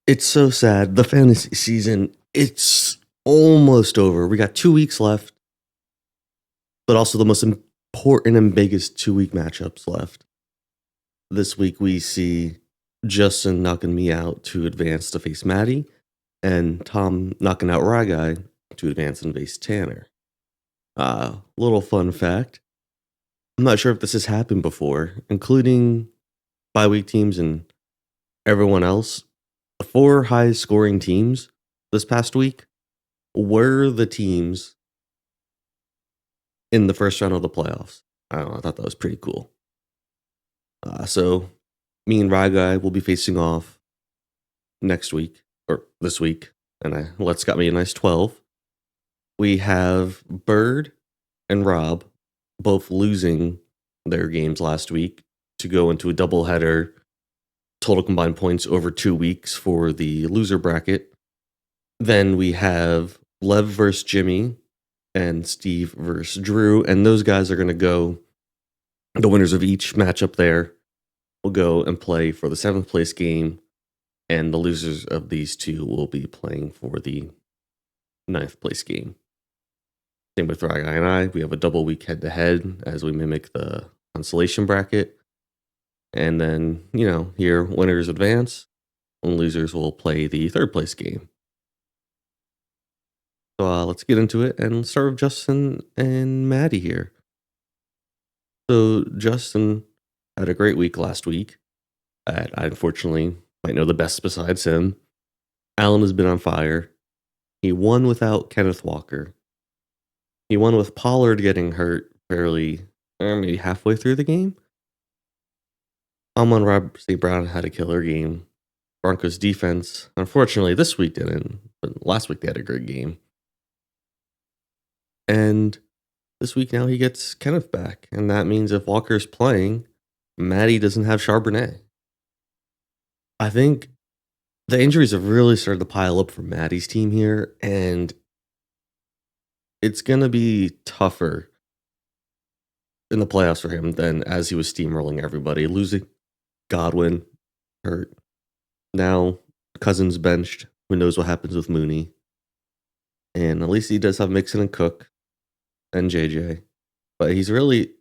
It's so sad. The fantasy season, it's almost over. We got 2 weeks left, but also the most important and biggest 2-week matchups left. This week we see Justin knocking me out to advance to face Matti, and Tom knocking out Ragai to advance and face Tanner. Little fun fact. I'm not sure if this has happened before, including bye-week teams and everyone else. The 4 highest scoring teams this past week were the teams in the first round of the playoffs. I don't know, I thought that was pretty cool. So me and Ragai will be facing off next week, or this week, and Let's got me a nice 12. We have Bird and Rob both losing their games last week to go into a doubleheader, total combined points over 2 weeks for the loser bracket. Then we have Lev versus Jimmy and Steve versus Drew, and those guys are going to go, the winners of each matchup there will go and play for the 7th place game, and the losers of these two will be playing for the 9th place game. Same with Ragai and I. We have a double week head to head as we mimic the consolation bracket. And then, here, winners advance, and losers will play the 3rd place game. So let's get into it and start with Justin and Maddie here. So Justin had a great week last week. I unfortunately might know the best besides him. Allen has been on fire. He won without Kenneth Walker. He won with Pollard getting hurt fairly, maybe halfway through the game. Amon St. Brown had a killer game. Broncos defense, unfortunately, this week didn't, but last week they had a great game. And this week now he gets Kenneth back, and that means if Walker's playing, Matty doesn't have Charbonnet. I think the injuries have really started to pile up for Matty's team here, and it's going to be tougher in the playoffs for him than as he was steamrolling everybody. Losing Godwin, hurt. Now Cousins benched. Who knows what happens with Mooney? And at least he does have Mixon and Cook and JJ. But he's really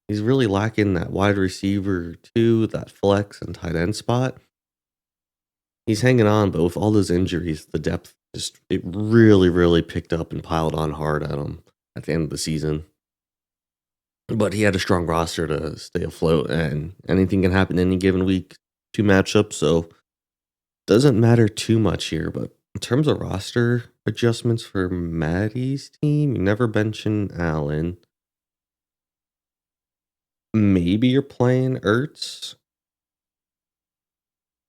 lacking that wide receiver too, that flex and tight end spot. He's hanging on, but with all those injuries, the depth it really picked up and piled on hard at him at the end of the season. But he had a strong roster to stay afloat, and anything can happen any given week, 2 matchups, so doesn't matter too much here. But in terms of roster adjustments for Maddie's team, you never mention Allen. Maybe you're playing Ertz.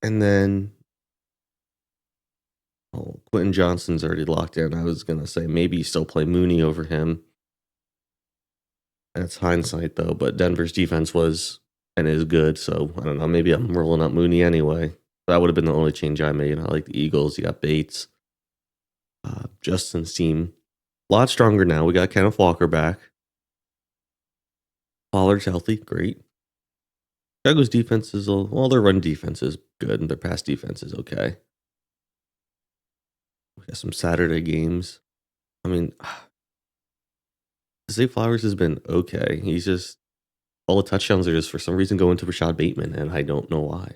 And then Quentin Johnson's already locked in. I was going to say maybe you still play Mooney over him. That's hindsight, though. But Denver's defense was and is good. So, I don't know. Maybe I'm rolling up Mooney anyway. That would have been the only change I made. I like the Eagles. You got Bates. Justin's team, a lot stronger now. We got Kenneth Walker back. Pollard's healthy. Great. Chicago's defense is, their run defense is good, and their pass defense is okay. We got some Saturday games. I mean, Zay Flowers has been okay. He's just, all the touchdowns are just for some reason going to Rashad Bateman, and I don't know why.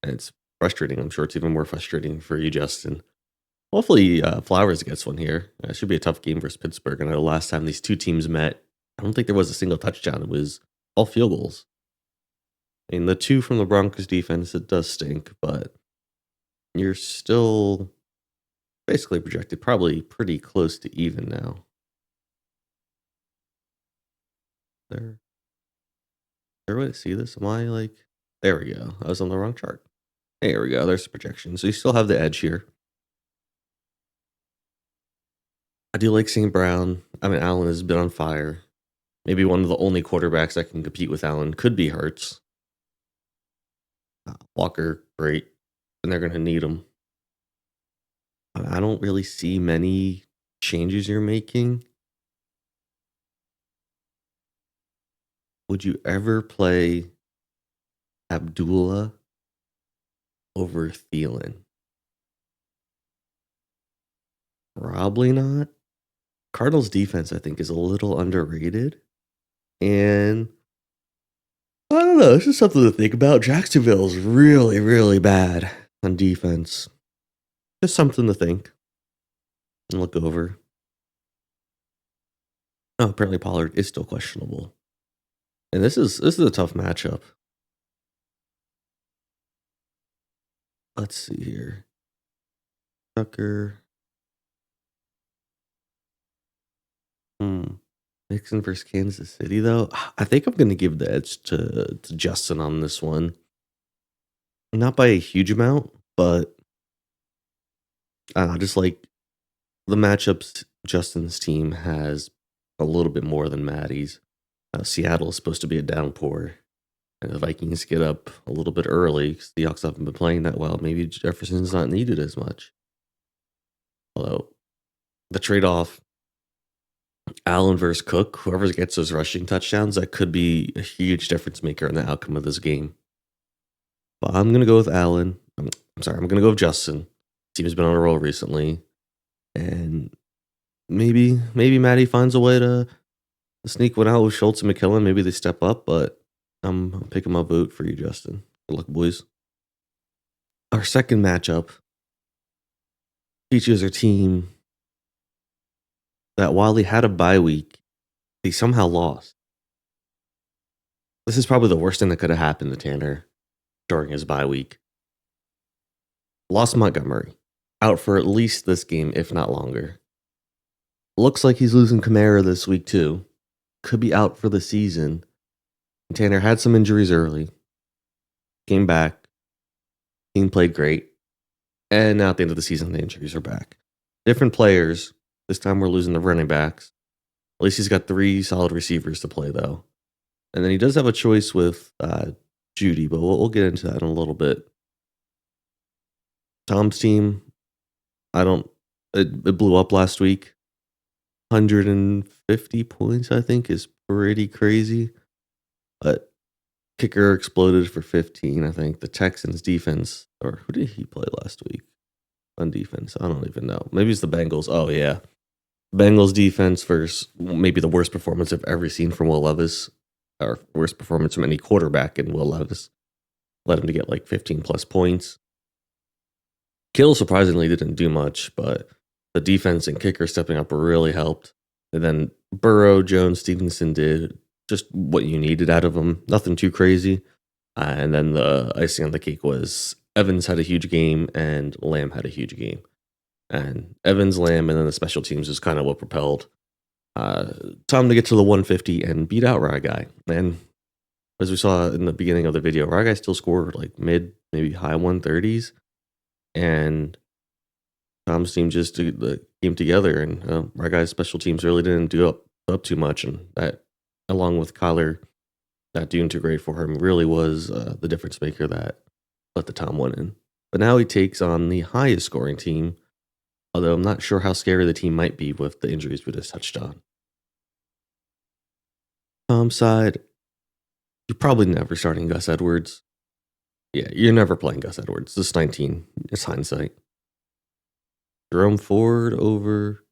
And it's frustrating. I'm sure it's even more frustrating for you, Justin. Hopefully, Flowers gets one here. It should be a tough game versus Pittsburgh. I know the last time these two teams met, I don't think there was a single touchdown. It was all field goals. I mean, the 2 from the Broncos defense, it does stink, but you're still basically projected probably pretty close to even now. There way to see this? Am I like, there we go. I was on the wrong chart. There we go. There's the projection. So you still have the edge here. I do like St. Brown. I mean, Allen has been on fire. Maybe one of the only quarterbacks that can compete with Allen could be Hurts. Walker, great. And they're going to need him. I don't really see many changes you're making. Would you ever play Abdullah over Thielen? Probably not. Cardinals defense, I think, is a little underrated. And I don't know. This is something to think about. Jacksonville's really, really bad on defense. Just something to think and look over. Oh, apparently Pollard is still questionable. And this is a tough matchup. Let's see here. Tucker. Hmm. Nixon versus Kansas City, though. I think I'm going to give the edge to Justin on this one. Not by a huge amount, but just like the matchups Justin's team has a little bit more than Maddie's. Seattle is supposed to be a downpour, and the Vikings get up a little bit early because the Seahawks haven't been playing that well. Maybe Jefferson's not needed as much. Although the trade off, Allen versus Cook, whoever gets those rushing touchdowns, that could be a huge difference maker in the outcome of this game. But I'm going to go with Allen. I'm sorry, I'm going to go with Justin. Team's been on a roll recently. And maybe Matty finds a way to sneak one out with Schultz and McKillen. Maybe they step up, but I'm picking my vote for you, Justin. Good luck, boys. Our second matchup features a team that while they had a bye week, they somehow lost. This is probably the worst thing that could have happened to Tanner during his bye week. Lost Montgomery. Out for at least this game, if not longer. Looks like he's losing Kamara this week, too. Could be out for the season. Tanner had some injuries early. Came back. Team played great. And now at the end of the season, the injuries are back. Different players. This time we're losing the running backs. At least he's got 3 solid receivers to play, though. And then he does have a choice with Judy, but we'll get into that in a little bit. Tom's team, it blew up last week. 150 points, I think, is pretty crazy. But kicker exploded for 15, I think. The Texans defense, or who did he play last week on defense? I don't even know. Maybe it's the Bengals. Oh, yeah. Bengals defense versus maybe the worst performance I've ever seen from Will Levis, or worst performance from any quarterback in Will Levis. Led him to get like 15 plus points. Kittle surprisingly didn't do much, but the defense and kicker stepping up really helped. And then Burrow, Jones, Stevenson did just what you needed out of them. Nothing too crazy. And then the icing on the cake was Evans had a huge game and Lamb had a huge game. And Evans, Lamb, and then the special teams is kind of what propelled Tom to get to the 150 and beat out Rye Guy. And as we saw in the beginning of the video, Rye Guy still scored like mid, maybe high 130s. And Tom's team just came together, and Rye Guy's special teams really didn't do up too much. And that, along with Kyler, not doing too great for him, really was the difference maker that let the Tom win in. But now he takes on the highest scoring team, although I'm not sure how scary the team might be with the injuries we just touched on. Tom's side, you're probably never starting Gus Edwards. Yeah, you're never playing Gus Edwards. This is 19. It's hindsight. Jerome Ford over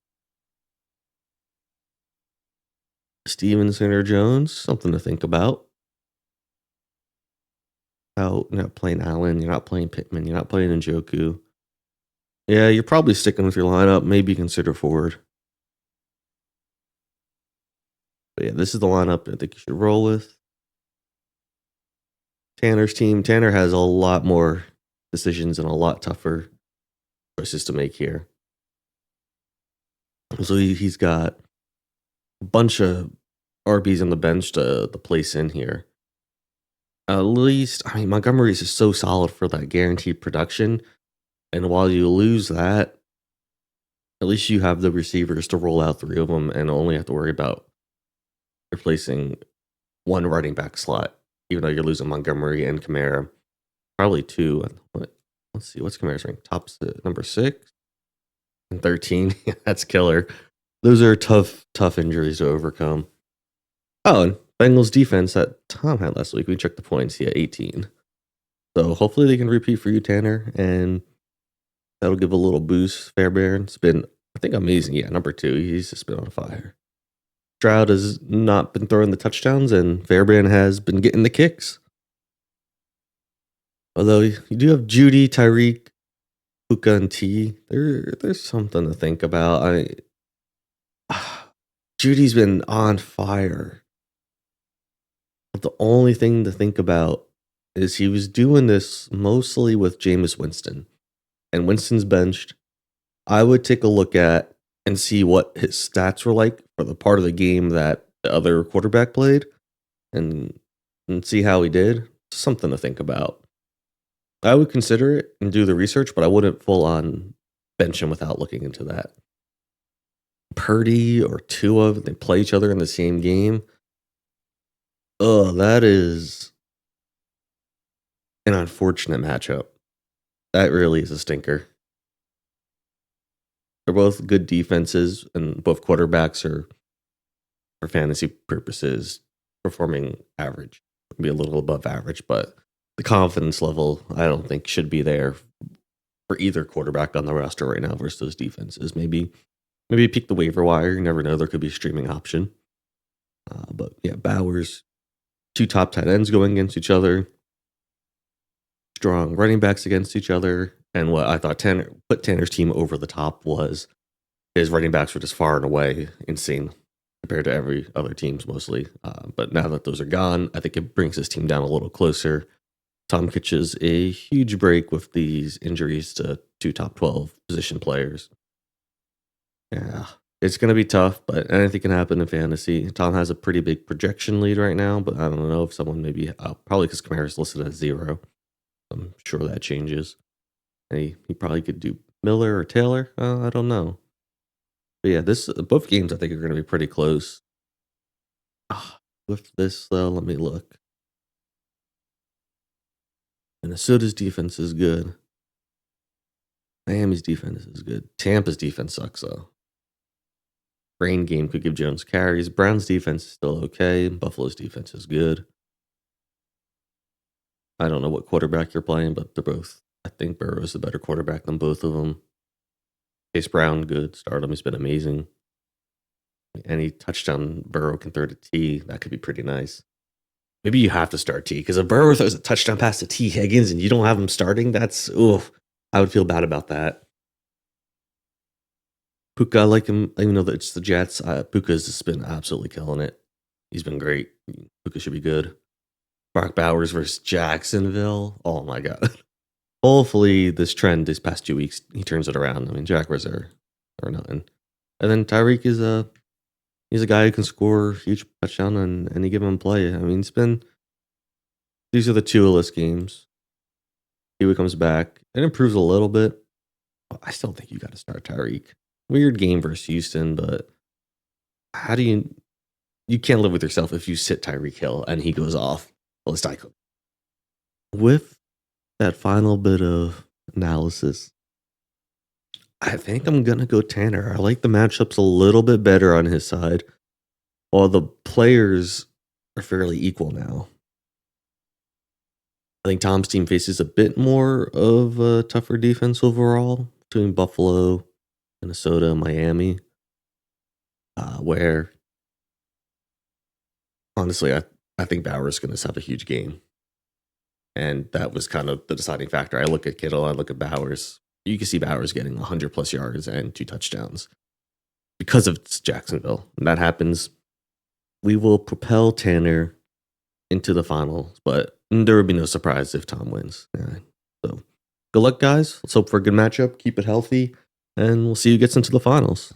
Stevenson or Jones. Something to think about. You're not playing Allen. You're not playing Pittman. You're not playing Njoku. Yeah, you're probably sticking with your lineup. Maybe consider Ford. But yeah, this is the lineup I think you should roll with. Tanner's team. Tanner has a lot more decisions and a lot tougher choices to make here. So he's got a bunch of RBs on the bench to place in here. At least, I mean, Montgomery's is so solid for that guaranteed production. And while you lose that, at least you have the receivers to roll out 3 of them and only have to worry about replacing one running back slot, even though you're losing Montgomery and Kamara. Probably 2. Let's see, what's Kamara's rank? Top number 6 and 13. That's killer. Those are tough injuries to overcome. Oh, and Bengals defense that Tom had last week. We checked the points. He had 18. So hopefully they can repeat for you, Tanner, and that'll give a little boost. Fairbairn, it's been I think amazing. Yeah, number 2, he's just been on fire. Stroud has not been throwing the touchdowns, and Fairbairn has been getting the kicks. Although you do have Judy, Tyreek, Puka, and T. There's something to think about. Judy's been on fire. But the only thing to think about is he was doing this mostly with Jameis Winston, and Winston's benched. I would take a look at and see what his stats were like for the part of the game that the other quarterback played, and see how he did. Something to think about. I would consider it and do the research, but I wouldn't full on bench him without looking into that. Purdy or Tua, they play each other in the same game. Oh, that is an unfortunate matchup. That really is a stinker. They're both good defenses, and both quarterbacks are, for fantasy purposes, performing average. Be a little above average, but the confidence level I don't think should be there for either quarterback on the roster right now versus those defenses. Maybe peek the waiver wire. You never know. There could be a streaming option. But yeah, Bowers, 2 top tight ends going against each other, strong running backs against each other. And what I thought put Tanner's team over the top was his running backs were just far and away insane compared to every other teams mostly. But now that those are gone, I think it brings his team down a little closer. Tom Kitch's a huge break with these injuries to 2 top 12 position players. Yeah, it's going to be tough, but anything can happen in fantasy. Tom has a pretty big projection lead right now, but I don't know if someone maybe, probably because Kamara's listed as 0. I'm sure that changes. And he probably could do Miller or Taylor. I don't know. But yeah, both games I think are going to be pretty close. With this, though, let me look. Minnesota's defense is good. Miami's defense is good. Tampa's defense sucks, though. Rain game could give Jones carries. Brown's defense is still okay. Buffalo's defense is good. I don't know what quarterback you're playing, but they're both. I think Burrow's the better quarterback than both of them. Chase Brown, good. Start him. He's been amazing. Any touchdown Burrow can throw to T, that could be pretty nice. Maybe you have to start T, because if Burrow throws a touchdown pass to T. Higgins and you don't have him starting, that's, oof. I would feel bad about that. Puka, I like him, even though it's the Jets. Puka's just been absolutely killing it. He's been great. Puka should be good. Brock Bowers versus Jacksonville. Oh my God. Hopefully this trend these past 2 weeks, he turns it around. I mean, Jaguars are nothing. And then Tyreek is he's a guy who can score a huge touchdown on any given play. I mean, these are the 2-less games. Tua comes back. It improves a little bit. I still think you got to start Tyreek. Weird game versus Houston, but how do you can't live with yourself if you sit Tyreek Hill and he goes off. At least I could. With that final bit of analysis, I think I'm going to go Tanner. I like the matchups a little bit better on his side, while the players are fairly equal now. I think Tom's team faces a bit more of a tougher defense overall between Buffalo, Minnesota, Miami, where honestly, I think Bowers going to have a huge game. And that was kind of the deciding factor. I look at Kittle, I look at Bowers. You can see Bowers getting 100 plus yards and 2 touchdowns because of Jacksonville. When that happens, we will propel Tanner into the finals, but there would be no surprise if Tom wins. Yeah. So good luck, guys. Let's hope for a good matchup. Keep it healthy, and we'll see who gets into the finals.